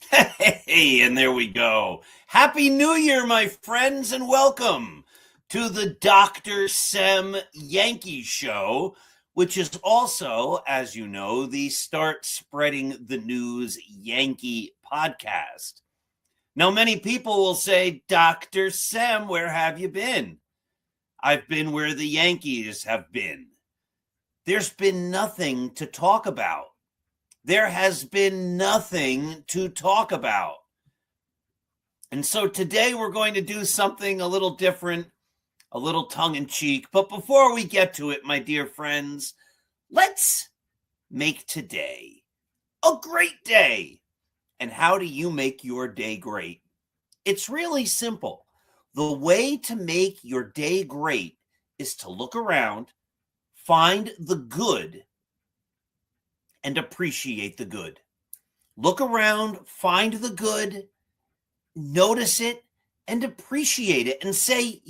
Hey, and there we go. Happy New Year, my friends, and welcome to the Dr. Sem Yankees Show, which is also, as you know, the Start Spreading the News Yankee podcast. Now, many people will say, Dr. Sem, where have you been? I've been where the Yankees have been. There's been nothing to talk about. There has been nothing to talk about. And so today we're going to do something a little different, a little tongue in cheek. But before we get to it, my dear friends, let's make today a great day. And how do you make your day great? It's really simple. The way to make your day great is to look around, find the good, and appreciate the good. Look around, find the good, notice it, and appreciate it, and say,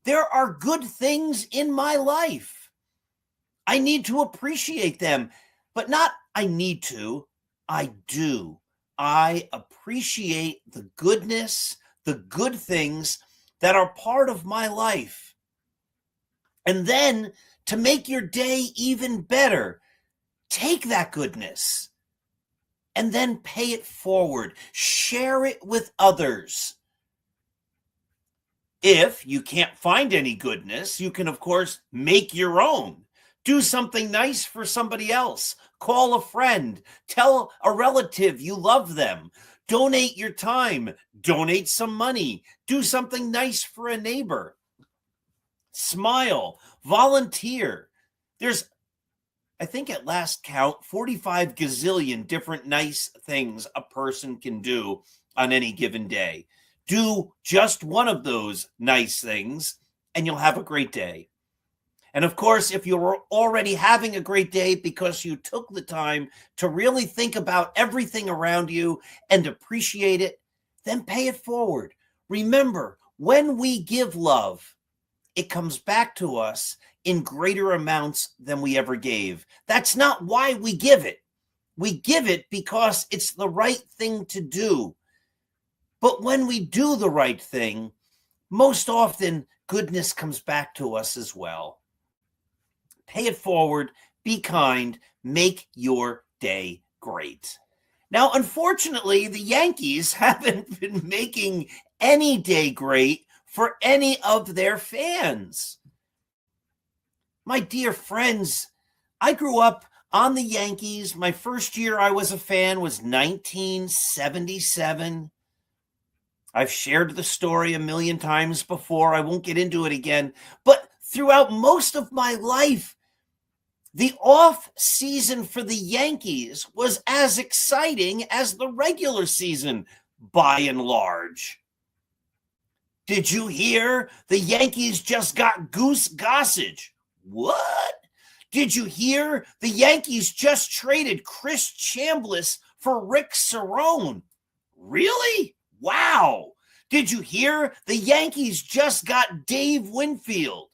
there are good things in my life. I need to appreciate them, but not I need to, I do. I appreciate the goodness, the good things that are part of my life. And then to make your day even better, take that goodness and then pay it forward. Share it with others. If you can't find any goodness, you can, of course, make your own. Do something nice for somebody else. Call a friend. Tell a relative you love them. Donate your time. Donate some money. Do something nice for a neighbor. Smile. Volunteer. There's, I think at last count, 45 gazillion different nice things a person can do on any given day. Do just one of those nice things, and you'll have a great day. And of course, if you're already having a great day because you took the time to really think about everything around you and appreciate it, then pay it forward. Remember, when we give love, it comes back to us in greater amounts than we ever gave. That's not why we give it. We give it because it's the right thing to do. But when we do the right thing, most often goodness comes back to us as well. Pay it forward, be kind, make your day great. Now, unfortunately, the Yankees haven't been making any day great for any of their fans. My dear friends, I grew up on the Yankees. My first year I was a fan was 1977. I've shared the story a million times before. I won't get into it again. But throughout most of my life, the off season for the Yankees was as exciting as the regular season, by and large. Did you hear the Yankees just got Goose Gossage? What? Did you hear the Yankees just traded Chris Chambliss for Rick Cerone? Really? Wow. Did you hear the Yankees just got Dave Winfield?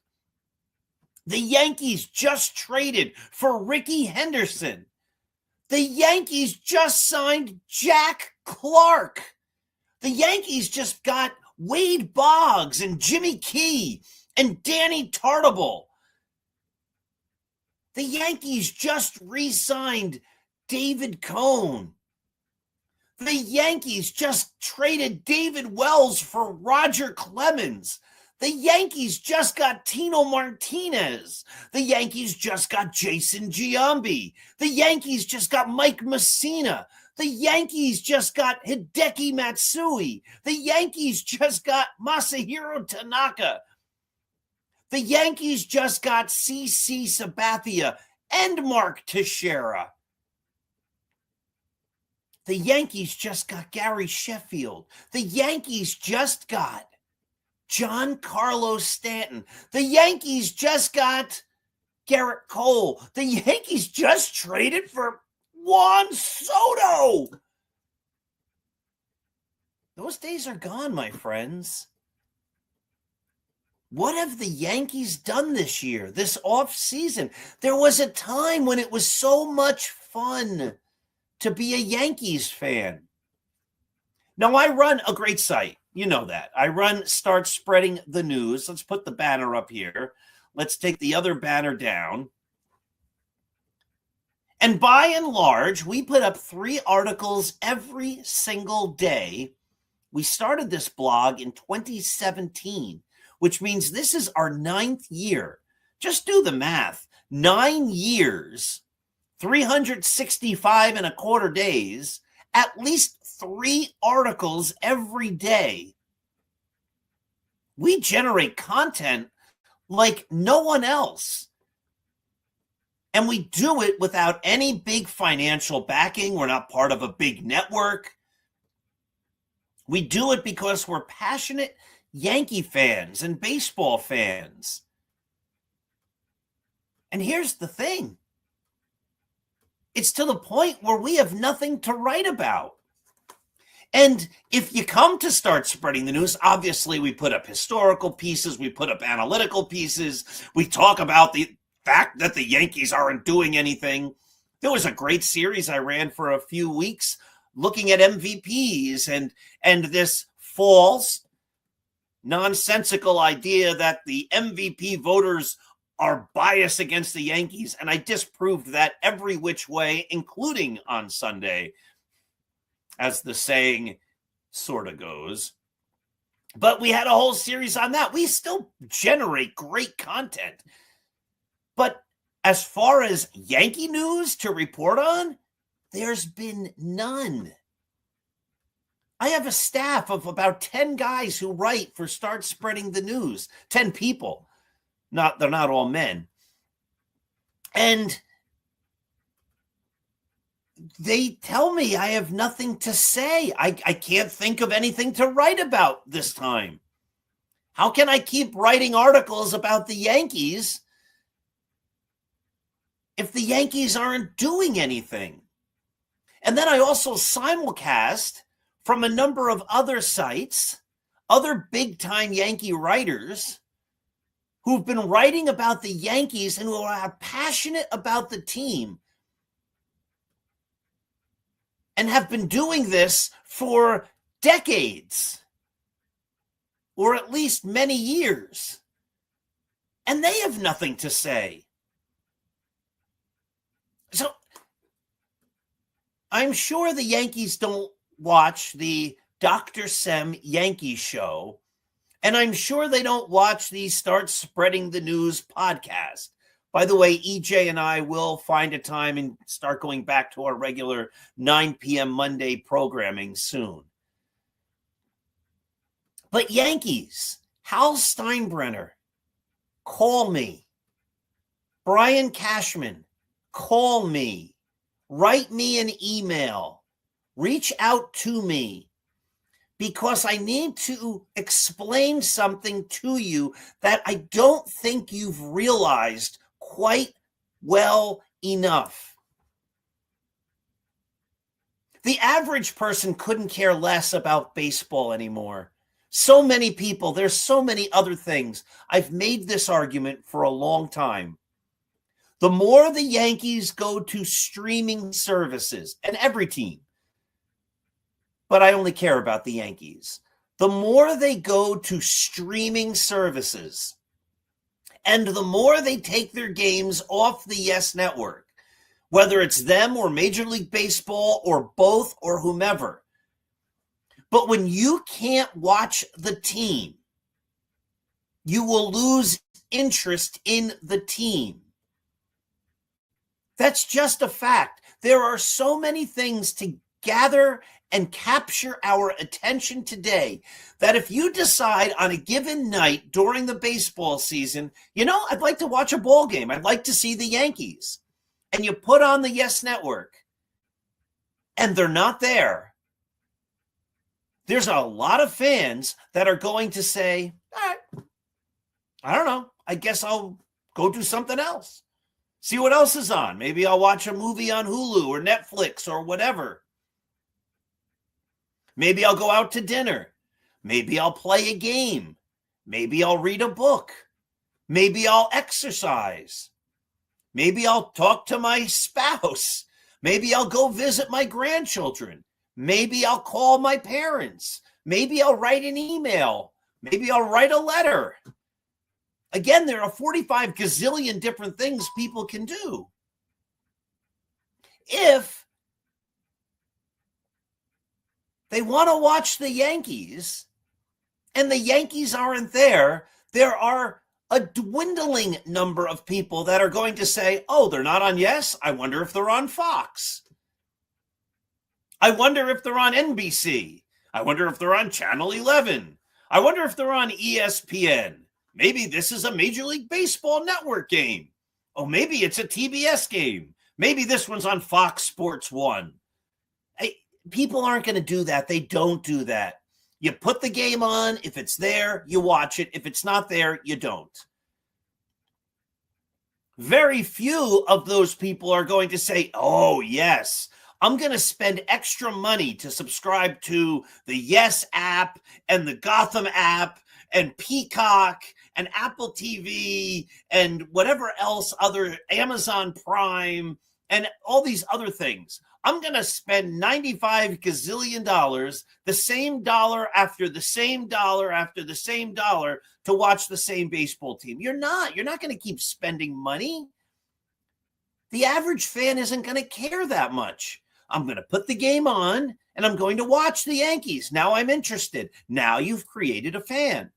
The Yankees just traded for Ricky Henderson. The Yankees just signed Jack Clark. The Yankees just got Wade Boggs and Jimmy Key and Danny Tartabull. The Yankees just re-signed David Cone. The Yankees just traded David Wells for Roger Clemens. The Yankees just got Tino Martinez. The Yankees just got Jason Giambi. The Yankees just got Mike Messina. The Yankees just got Hideki Matsui. The Yankees just got Masahiro Tanaka. The Yankees just got CC Sabathia and Mark Teixeira. The Yankees just got Gary Sheffield. The Yankees just got Giancarlo Stanton. The Yankees just got Garrett Cole. The Yankees just traded for Juan Soto. Those days are gone, my friends. What have the Yankees done this year, this offseason? There was a time when it was so much fun to be a Yankees fan. Now, I run a great site. You know that. I run Start Spreading the News. Let's put the banner up here. Let's take the other banner down. And by and large, we put up 3 articles every single day. We started this blog in 2017, which means this is our 9th year. Just do the math. 9 years, 365 and a quarter days, at least 3 articles every day. We generate content like no one else. And we do it without any big financial backing. We're not part of a big network. We do it because we're passionate Yankee fans and baseball fans. And here's the thing. It's to the point where we have nothing to write about. And if you come to Start Spreading the News, obviously we put up historical pieces, we put up analytical pieces, we talk about the fact that the Yankees aren't doing anything. There was a great series I ran for a few weeks looking at MVPs and this false, nonsensical idea that the MVP voters are biased against the Yankees. And I disproved that every which way, including on Sunday, as the saying sort of goes. But we had a whole series on that. We still generate great content. But as far as Yankee news to report on, there's been none. I have a staff of about 10 guys who write for Start Spreading the News. 10 people. They're not all men. And they tell me I have nothing to say. I can't think of anything to write about this time. How can I keep writing articles about the Yankees if the Yankees aren't doing anything? And then I also simulcast from a number of other sites, other big-time Yankee writers who've been writing about the Yankees and who are passionate about the team and have been doing this for decades, or at least many years. And they have nothing to say. So I'm sure the Yankees don't watch the Dr. Sem Yankees Show, and I'm sure they don't watch the Start Spreading the News podcast. By the way, EJ and I will find a time and start going back to our regular 9 p.m. Monday programming soon. But Yankees, Hal Steinbrenner, call me. Brian Cashman, call me. Write me an email. Reach out to me. Because I need to explain something to you that I don't think you've realized quite well enough. The average person couldn't care less about baseball anymore. So many people, there's so many other things. I've made this argument for a long time. The more the Yankees go to streaming services, and every team, but I only care about the Yankees, the more they go to streaming services, and the more they take their games off the Yes Network, whether it's them or Major League Baseball or both or whomever. But when you can't watch the team, you will lose interest in the team. That's just a fact. There are so many things to gather and capture our attention today that if you decide on a given night during the baseball season, I'd like to watch a ball game, I'd like to see the Yankees, and you put on the Yes Network and they're not there, there's a lot of fans that are going to say, all right, I don't know, I guess I'll go do something else. See what else is on. Maybe I'll watch a movie on Hulu or Netflix or whatever. Maybe I'll go out to dinner. Maybe I'll play a game. Maybe I'll read a book. Maybe I'll exercise. Maybe I'll talk to my spouse. Maybe I'll go visit my grandchildren. Maybe I'll call my parents. Maybe I'll write an email. Maybe I'll write a letter. Again, there are 45 gazillion different things people can do. If they want to watch the Yankees and the Yankees aren't there, there are a dwindling number of people that are going to say, oh, they're not on Yes? I wonder if they're on Fox. I wonder if they're on NBC. I wonder if they're on Channel 11. I wonder if they're on ESPN. Maybe this is a Major League Baseball Network game. Oh, maybe it's a TBS game. Maybe this one's on Fox Sports 1. People aren't going to do that. They don't do that. You put the game on. If it's there, you watch it. If it's not there, you don't. Very few of those people are going to say, oh, yes, I'm going to spend extra money to subscribe to the Yes app and the Gotham app and Peacock and Apple TV and whatever else, other Amazon Prime and all these other things. I'm going to spend $95 gazillion, the same dollar after the same dollar after the same dollar to watch the same baseball team. You're not going to keep spending money. The average fan isn't going to care that much. I'm going to put the game on and I'm going to watch the Yankees. Now I'm interested. Now you've created a fan.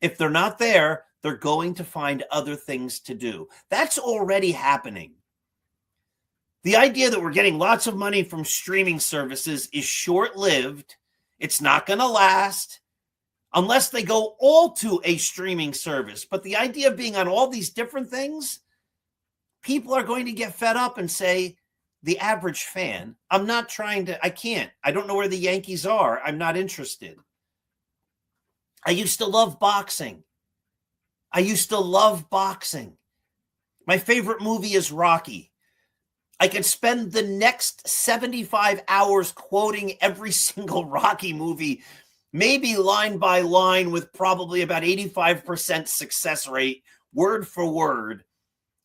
If they're not there, they're going to find other things to do. That's already happening. The idea that we're getting lots of money from streaming services is short-lived. It's not going to last unless they go all to a streaming service. But the idea of being on all these different things, people are going to get fed up and say, the average fan, I don't know where the Yankees are. I'm not interested. I used to love boxing. My favorite movie is Rocky. I could spend the next 75 hours quoting every single Rocky movie, maybe line by line with probably about 85% success rate, word for word,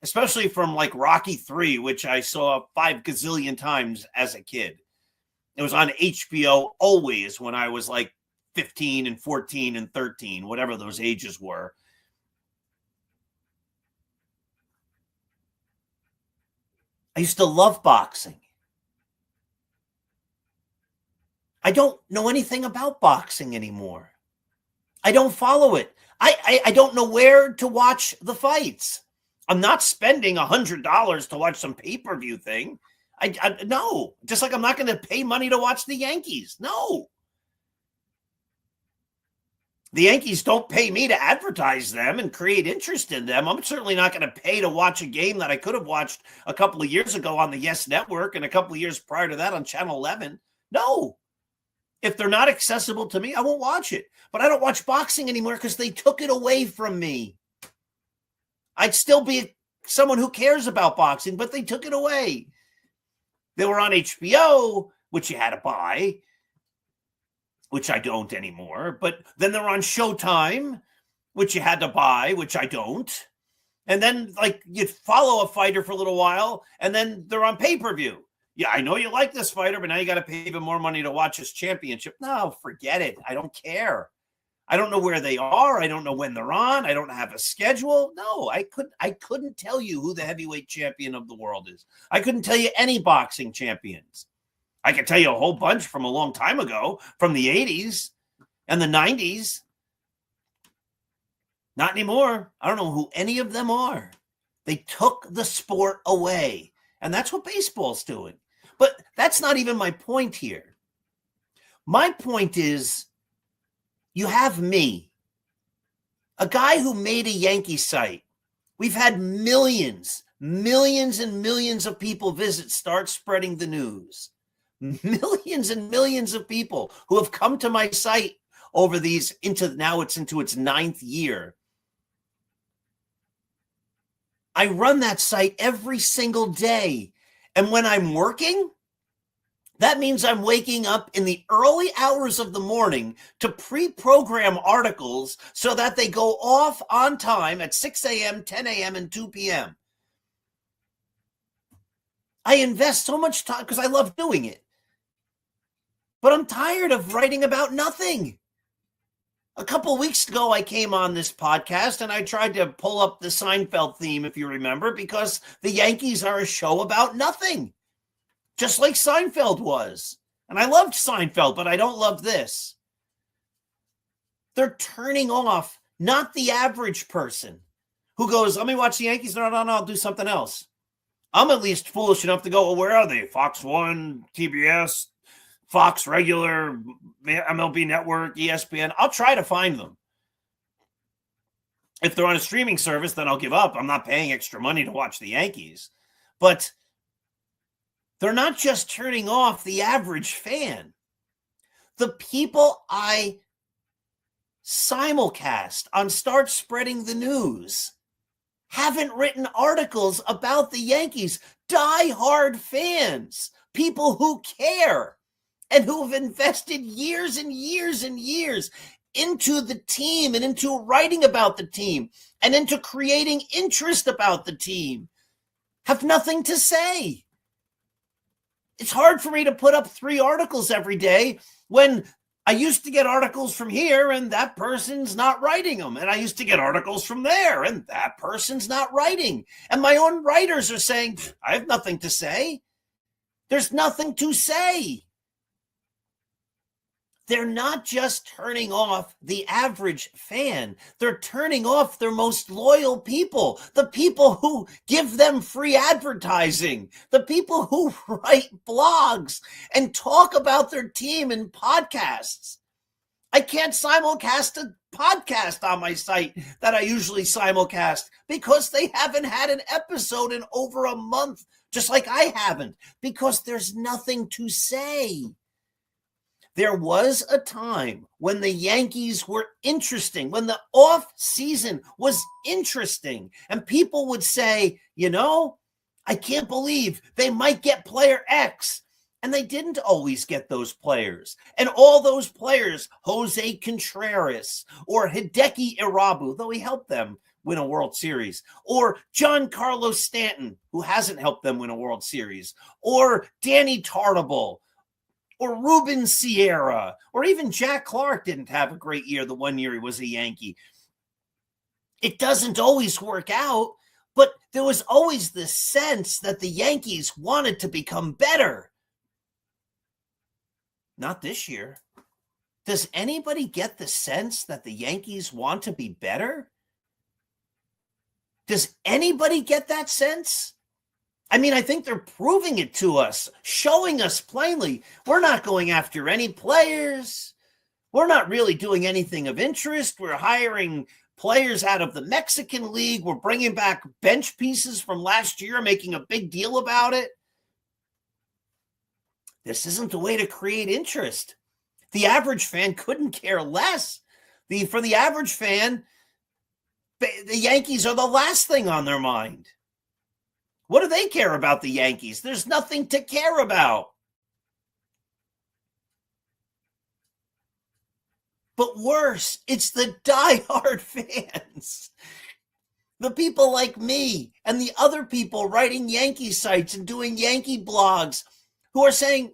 especially from like Rocky 3, which I saw 5 gazillion times as a kid. It was on HBO always when I was like 15 and 14 and 13, whatever those ages were. I used to love boxing. I don't know anything about boxing anymore. I don't follow it. I don't know where to watch the fights. I'm not spending $100 to watch some pay-per-view thing. No, just like I'm not going to pay money to watch the Yankees. No. The Yankees don't pay me to advertise them and create interest in them. I'm certainly not going to pay to watch a game that I could have watched a couple of years ago on the Yes Network and a couple of years prior to that on Channel 11. No. If they're not accessible to me, I won't watch it. But I don't watch boxing anymore because they took it away from me. I'd still be someone who cares about boxing, but they took it away. They were on HBO, which you had to buy, which I don't anymore. But then they're on Showtime, which you had to buy, which I don't. And then, like, you follow a fighter for a little while, and then they're on pay-per-view. Yeah, I know you like this fighter, but now you got to pay even more money to watch his championship. No, forget it. I don't care. I don't know where they are. I don't know when they're on. I don't have a schedule. No, I couldn't tell you who the heavyweight champion of the world is. I couldn't tell you any boxing champions. I can tell you a whole bunch from a long time ago, from the 80s and the 90s. Not anymore. I don't know who any of them are. They took the sport away. And that's what baseball's doing. But that's not even my point here. My point is, you have me, a guy who made a Yankee site. We've had millions and millions of people visit, start spreading the news. Millions and millions of people who have come to my site over these now it's into its 9th year. I run that site every single day. And when I'm working, that means I'm waking up in the early hours of the morning to pre-program articles so that they go off on time at 6 a.m., 10 a.m., and 2 p.m. I invest so much time because I love doing it. But I'm tired of writing about nothing. A couple weeks ago, I came on this podcast and I tried to pull up the Seinfeld theme, if you remember, because the Yankees are a show about nothing, just like Seinfeld was. And I loved Seinfeld, but I don't love this. They're turning off not the average person who goes, let me watch the Yankees. No, I'll do something else. I'm at least foolish enough to go, well, where are they? Fox 1, TBS, Fox regular, MLB Network, ESPN. I'll try to find them. If they're on a streaming service, then I'll give up. I'm not paying extra money to watch the Yankees. But they're not just turning off the average fan. The people I simulcast on Start Spreading the News haven't written articles about the Yankees. Die-hard fans, people who care and who have invested years and years and years into the team and into writing about the team and into creating interest about the team, have nothing to say. It's hard for me to put up 3 articles every day when I used to get articles from here and that person's not writing them. And I used to get articles from there and that person's not writing. And my own writers are saying, I have nothing to say. There's nothing to say. They're not just turning off the average fan. They're turning off their most loyal people, the people who give them free advertising, the people who write blogs and talk about their team in podcasts. I can't simulcast a podcast on my site that I usually simulcast because they haven't had an episode in over a month, just like I haven't, because there's nothing to say. There was a time when the Yankees were interesting, when the off season was interesting, and people would say, I can't believe they might get player X. And they didn't always get those players. And all those players, Jose Contreras or Hideki Irabu, though he helped them win a World Series, or Giancarlo Stanton, who hasn't helped them win a World Series, or Danny Tartabull, or Ruben Sierra, or even Jack Clark didn't have a great year the one year he was a Yankee. It doesn't always work out, but there was always this sense that the Yankees wanted to become better. Not this year. Does anybody get the sense that the Yankees want to be better? Does anybody get that sense? I mean, I think they're proving it to us, showing us plainly. We're not going after any players. We're not really doing anything of interest. We're hiring players out of the Mexican League. We're bringing back bench pieces from last year, making a big deal about it. This isn't the way to create interest. The average fan couldn't care less. For the average fan, the Yankees are the last thing on their mind. What do they care about the Yankees? There's nothing to care about. But worse, it's the diehard fans. The people like me and the other people writing Yankee sites and doing Yankee blogs who are saying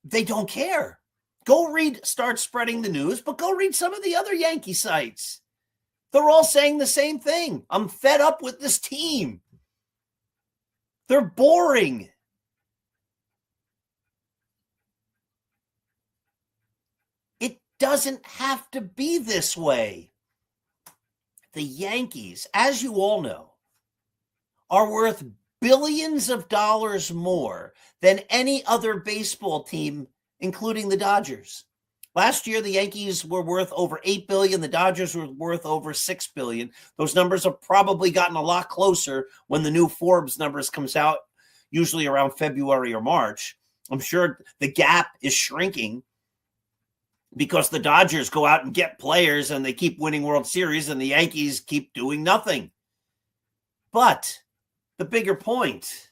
they don't care. Go read, Start Spreading the News, but go read some of the other Yankee sites. They're all saying the same thing. I'm fed up with this team. They're boring. It doesn't have to be this way. The Yankees, as you all know, are worth billions of dollars more than any other baseball team, including the Dodgers. Last year, the Yankees were worth over $8 billion. The Dodgers were worth over $6 billion. Those numbers have probably gotten a lot closer when the new Forbes numbers comes out, usually around February or March. I'm sure the gap is shrinking because the Dodgers go out and get players and they keep winning World Series and the Yankees keep doing nothing. But the bigger point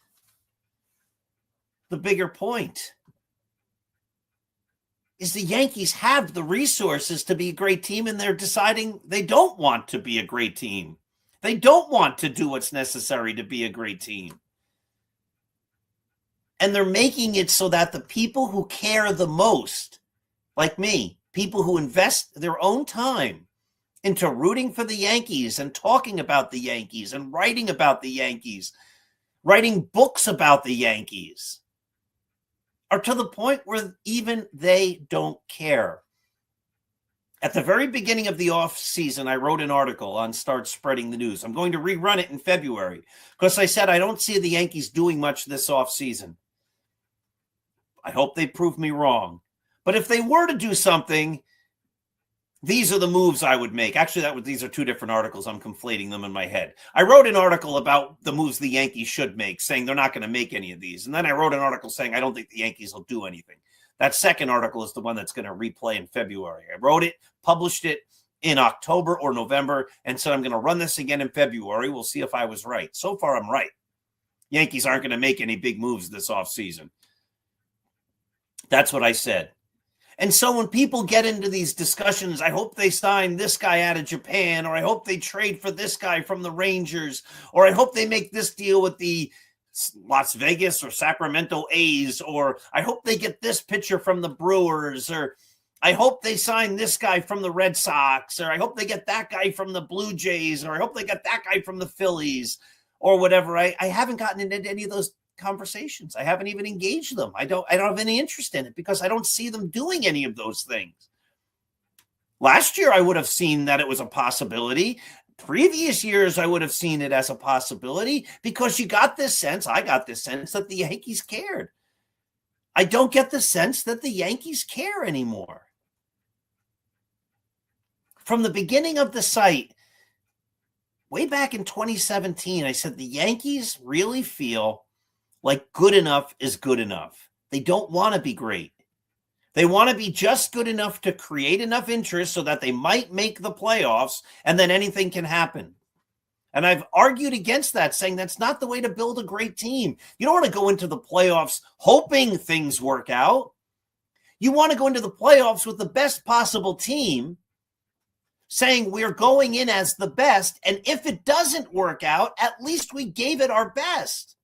is the Yankees have the resources to be a great team, and they're deciding they don't want to be a great team. They don't want to do what's necessary to be a great team. And they're making it so that the people who care the most, like me, people who invest their own time into rooting for the Yankees and talking about the Yankees and writing about the Yankees, writing books about the Yankees, are to the point where even they don't care. At the very beginning of the off season, I wrote an article on Start Spreading the News. I'm going to rerun it in February because I said I don't see the Yankees doing much this off season. I hope they prove me wrong. But if they were to do something, these are the moves I would make. Actually, these are two different articles. I'm conflating them in my head. I wrote an article about the moves the Yankees should make, saying they're not going to make any of these. And then I wrote an article saying I don't think the Yankees will do anything. That second article is the one that's going to replay in February. I wrote it, published it in October or November, and said I'm going to run this again in February. We'll see if I was right. So far, I'm right. Yankees aren't going to make any big moves this offseason. That's what I said. And so when people get into these discussions, I hope they sign this guy out of Japan, or I hope they trade for this guy from the Rangers, or I hope they make this deal with the Las Vegas or Sacramento A's, or I hope they get this pitcher from the Brewers, or I hope they sign this guy from the Red Sox, or I hope they get that guy from the Blue Jays, or I hope they get that guy from the Phillies, or whatever. I haven't gotten into any of those conversations. I haven't even engaged them. I don't have any interest in it because I don't see them doing any of those things. Last year, I would have seen that it was a possibility. Previous years, I would have seen it as a possibility because I got this sense that the Yankees cared. I don't get the sense that the Yankees care anymore. From the beginning of the site, way back in 2017, I said the Yankees really feel like good enough is good enough. They don't want to be great. They want to be just good enough to create enough interest so that they might make the playoffs, and then anything can happen. And I've argued against that, saying that's not the way to build a great team. You don't want to go into the playoffs hoping things work out. You want to go into the playoffs with the best possible team, saying we're going in as the best, and if it doesn't work out, at least we gave it our best.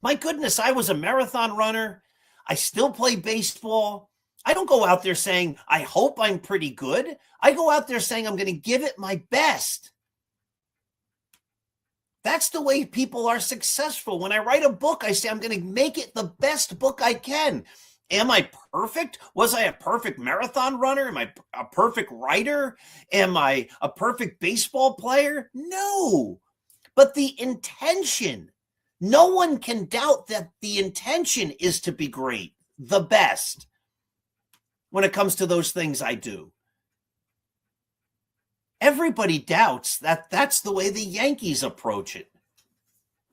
My goodness, I was a marathon runner. I still play baseball. I don't go out there saying, I hope I'm pretty good. I go out there saying I'm going to give it my best. That's the way people are successful. When I write a book, I say I'm going to make it the best book I can. Am I perfect? Was I a perfect marathon runner? Am I a perfect writer? Am I a perfect baseball player? No. But the intention, no one can doubt that the intention is to be great, the best, when it comes to those things I do. Everybody doubts that that's the way the Yankees approach it.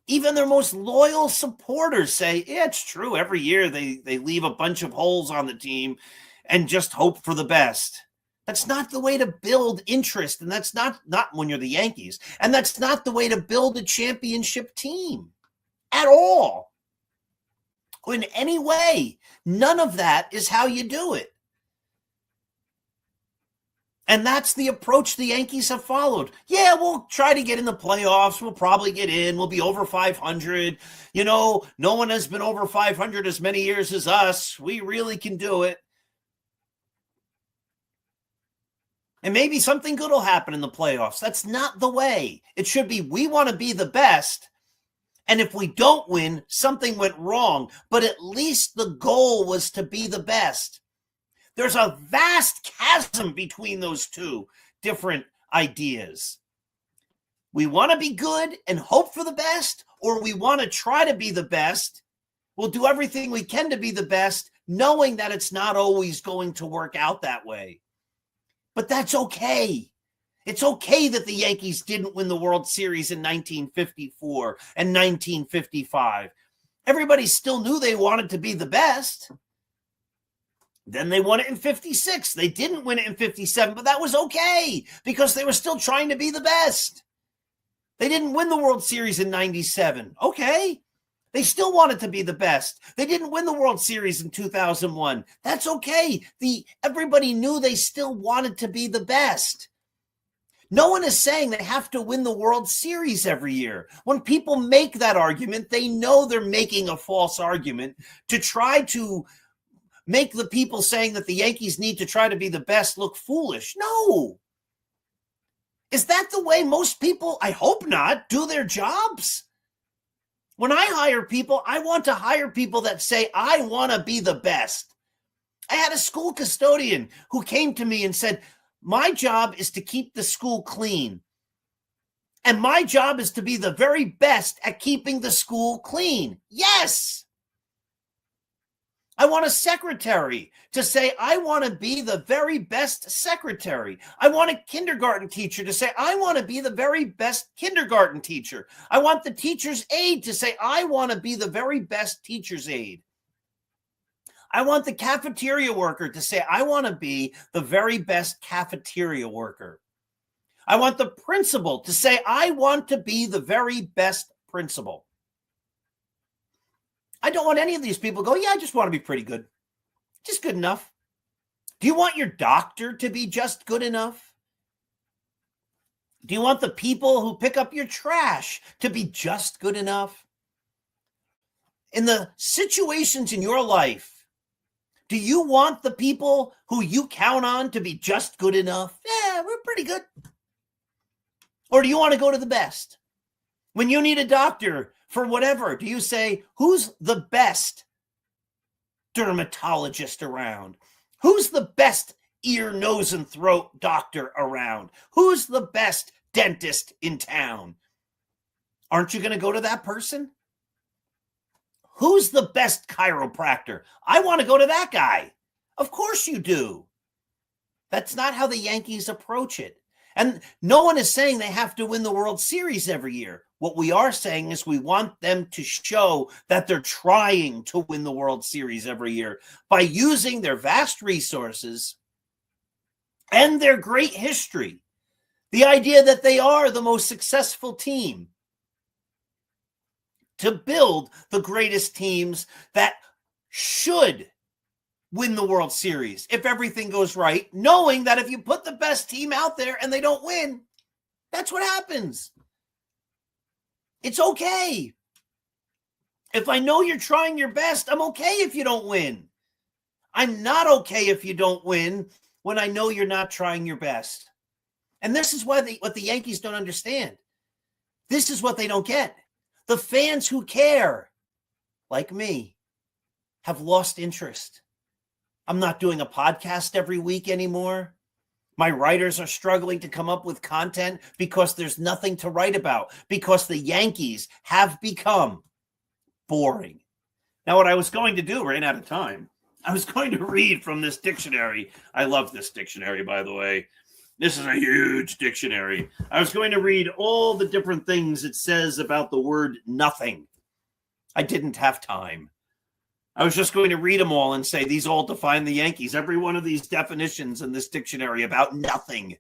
Even their most loyal supporters say, yeah, it's true. Every year they leave a bunch of holes on the team and just hope for the best. That's not the way to build interest, and that's not when you're the Yankees, and that's not the way to build a championship team. At all. In any way. None of that is how you do it. And that's the approach the Yankees have followed. Yeah, we'll try to get in the playoffs. We'll probably get in. We'll be over 500. You know, no one has been over 500 as many years as us. We really can do it. And maybe something good will happen in the playoffs. That's not the way. It should be, we want to be the best. And if we don't win, something went wrong. But at least the goal was to be the best. There's a vast chasm between those two different ideas. We want to be good and hope for the best, or we want to try to be the best. We'll do everything we can to be the best, knowing that it's not always going to work out that way. But that's okay. It's okay that the Yankees didn't win the World Series in 1954 and 1955. Everybody still knew they wanted to be the best. Then they won it in 56. They didn't win it in 57, but that was okay because they were still trying to be the best. They didn't win the World Series in 97. Okay. They still wanted to be the best. They didn't win the World Series in 2001. That's okay. Everybody knew they still wanted to be the best. No one is saying they have to win the World Series every year. When people make that argument, they know they're making a false argument to try to make the people saying that the Yankees need to try to be the best look foolish. No. Is that the way most people, I hope not, do their jobs? When I hire people, I want to hire people that say, I want to be the best. I had a school custodian who came to me and said, my job is to keep the school clean. And my job is to be the very best at keeping the school clean. Yes. I want a secretary to say, I want to be the very best secretary. I want a kindergarten teacher to say, I want to be the very best kindergarten teacher. I want the teacher's aide to say, I want to be the very best teacher's aide. I want the cafeteria worker to say, I want to be the very best cafeteria worker. I want the principal to say, I want to be the very best principal. I don't want any of these people to go, yeah, I just want to be pretty good. Just good enough. Do you want your doctor to be just good enough? Do you want the people who pick up your trash to be just good enough? In the situations in your life, do you want the people who you count on to be just good enough? Yeah, we're pretty good. Or do you want to go to the best? When you need a doctor for whatever, do you say, who's the best dermatologist around? Who's the best ear, nose, and throat doctor around? Who's the best dentist in town? Aren't you going to go to that person? Who's the best chiropractor? I want to go to that guy. Of course you do. That's not how the Yankees approach it. And no one is saying they have to win the World Series every year. What we are saying is we want them to show that they're trying to win the World Series every year by using their vast resources and their great history. The idea that they are the most successful team to build the greatest teams that should win the World Series if everything goes right, knowing that if you put the best team out there and they don't win, that's what happens. It's okay. If I know you're trying your best, I'm okay if you don't win. I'm not okay if you don't win when I know you're not trying your best. And this is what the Yankees don't understand. This is what they don't get. The fans who care, like me, have lost interest. I'm not doing a podcast every week anymore. My writers are struggling to come up with content because there's nothing to write about, because the Yankees have become boring. Now, what I was going to do, ran out of time. I was going to read from this dictionary. I love this dictionary, by the way. This is a huge dictionary. I was going to read all the different things it says about the word nothing. I didn't have time. I was just going to read them all and say these all define the Yankees. Every one of these definitions in this dictionary about nothing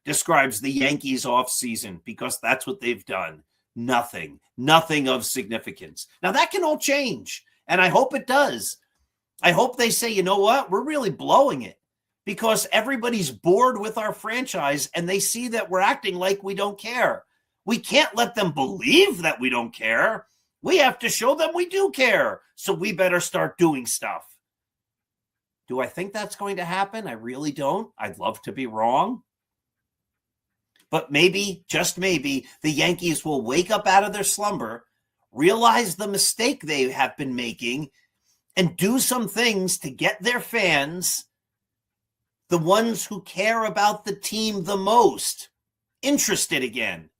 describes the Yankees offseason because that's what they've done. Nothing. Nothing of significance. Now, that can all change, and I hope it does. I hope they say, you know what? We're really blowing it because everybody's bored with our franchise and they see that we're acting like we don't care. We can't let them believe that we don't care. We have to show them we do care. So we better start doing stuff. Do I think that's going to happen? I really don't. I'd love to be wrong. But maybe, just maybe, the Yankees will wake up out of their slumber, realize the mistake they have been making, and do some things to get their fans, the ones who care about the team the most, interested again.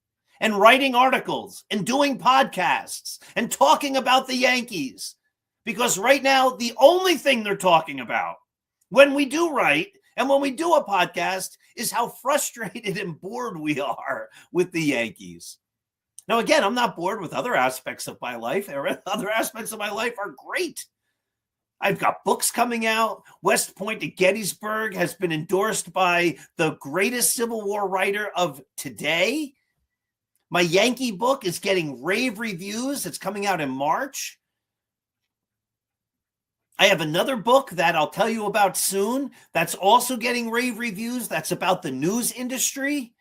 And writing articles and doing podcasts and talking about the Yankees. Because right now, the only thing they're talking about when we do write and when we do a podcast is how frustrated and bored we are with the Yankees. Now, again, I'm not bored with other aspects of my life. Other aspects of my life are great. I've got books coming out. West Point to Gettysburg has been endorsed by the greatest Civil War writer of today. My Yankee book is getting rave reviews. It's coming out in March. I have another book that I'll tell you about soon that's also getting rave reviews. That's about the news industry.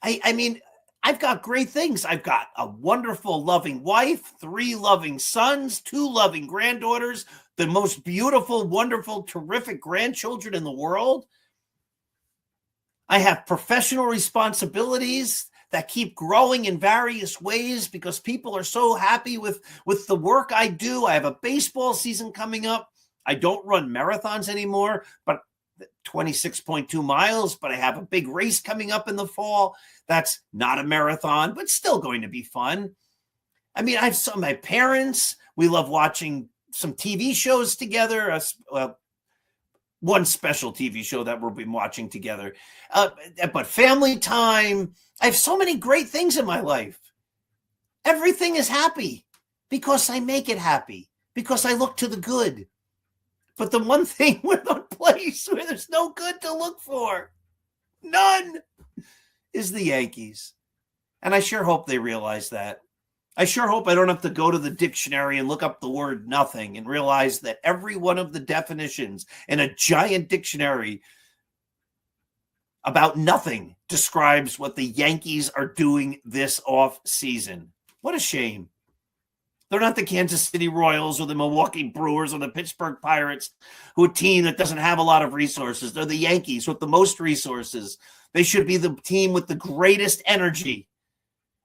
I mean, I've got great things. I've got a wonderful, loving wife, 3 loving sons, 2 loving granddaughters, the most beautiful, wonderful, terrific grandchildren in the world. I have professional responsibilities that keep growing in various ways because people are so happy with the work I do. I have a baseball season coming up. I don't run marathons anymore, but 26.2 miles, but I have a big race coming up in the fall. That's not a marathon, but still going to be fun. I mean, I have some of my parents. We love watching some TV shows together. One special TV show that we've been watching together. But family time. I have so many great things in my life. Everything is happy because I make it happy, because I look to the good. But the one thing, we're the place where there's no good to look for, none, is the Yankees. And I sure hope they realize that. I sure hope I don't have to go to the dictionary and look up the word nothing and realize that every one of the definitions in a giant dictionary about nothing describes what the Yankees are doing this off season. What a shame. They're not the Kansas City Royals or the Milwaukee Brewers or the Pittsburgh Pirates, who are a team that doesn't have a lot of resources. They're the Yankees with the most resources. They should be the team with the greatest energy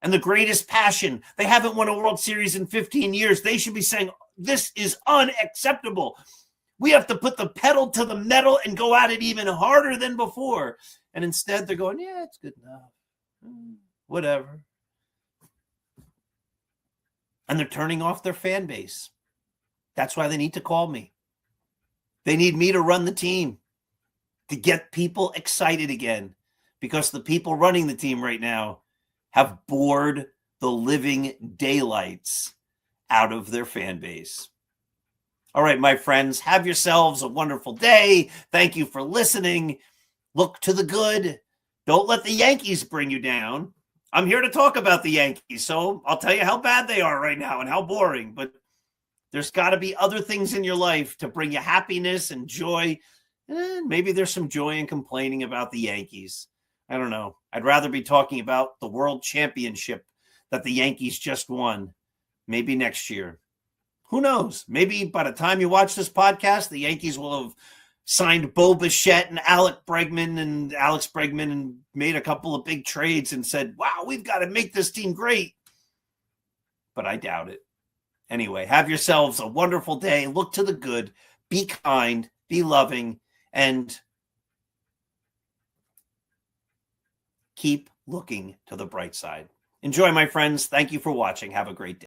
and the greatest passion. They haven't won a World Series in 15 years. They should be saying, this is unacceptable. We have to put the pedal to the metal and go at it even harder than before. And instead they're going, yeah, it's good enough. Whatever. And they're turning off their fan base. That's why they need to call me. They need me to run the team, to get people excited again, because the people running the team right now have bored the living daylights out of their fan base. All right, my friends, have yourselves a wonderful day. Thank you for listening. Look to the good. Don't let the Yankees bring you down. I'm here to talk about the Yankees, so I'll tell you how bad they are right now and how boring, but there's got to be other things in your life to bring you happiness and joy. Maybe there's some joy in complaining about the Yankees. I don't know. I'd rather be talking about the world championship that the Yankees just won. Maybe next year. Who knows? Maybe by the time you watch this podcast, the Yankees will have signed Bo Bichette and Alex Bregman and made a couple of big trades and said, wow, we've got to make this team great. But I doubt it. Anyway, have yourselves a wonderful day. Look to the good. Be kind. Be loving. And keep looking to the bright side. Enjoy, my friends. Thank you for watching. Have a great day.